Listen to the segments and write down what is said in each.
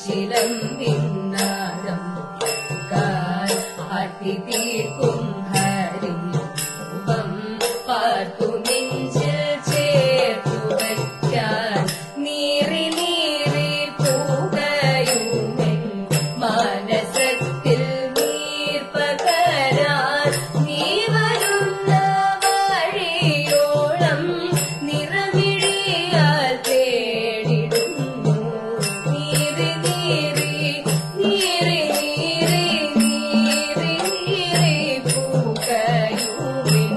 കാച്ചിലം പിന്നാരം ആട്ടിതീർക്കും ഹരിരൂപം പാർത്തു നെഞ്ചിൽ ചേർത്തു വയ്ക്കാൻ നീറി നീറി പൂകയുമെൻ മാനസത്തിൽ നീർ പകരാൻ നീ വരുന്ന വഴിയോളം നിറമിഴിയാൽ തേടിടുന്നു നീറി നീറി നീറി നീറി നീറി നീറി പൂകയുമെൻ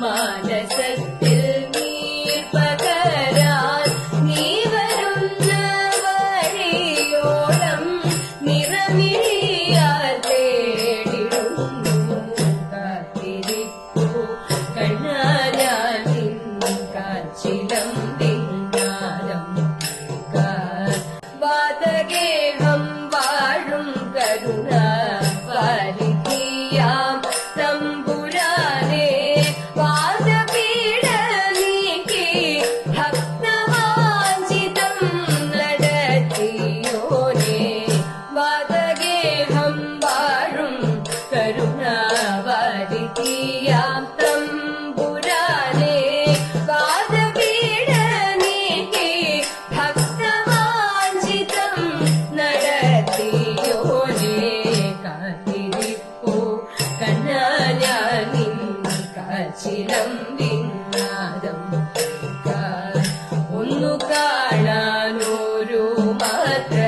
മാനസത്തിൽ നീർ പകരാൻ നീ വരുന്ന വഴിയോളം നിറമിഴിയാൽ തേടിടുന്നു കാത്തിരിക്കൂ കണ്ണാലാൽ നിൻ കാച്ചിലം പിന്നാരം വാതഗേഹം വാഴും കരുണ വാരിധിയാം തമ്പുരാനെ വാദപീഠ നീക്കി ഭക്തവാഞ്ചിതം നടത്തിയോനെ വാതഗേഹം വാഴും കരുണ വാരിധിയാം തമ്പുരാനെ വാദപീഠ നീക്കി ഭക്തവാഞ്ചിതം നടത്തിയോനെ കാത്തിരിപ്പൂ കണ്ണാലാൽ നിൻ കാച്ചിലം പിന്നാരം ഒന്നു കാണാനൊരു മാത്ര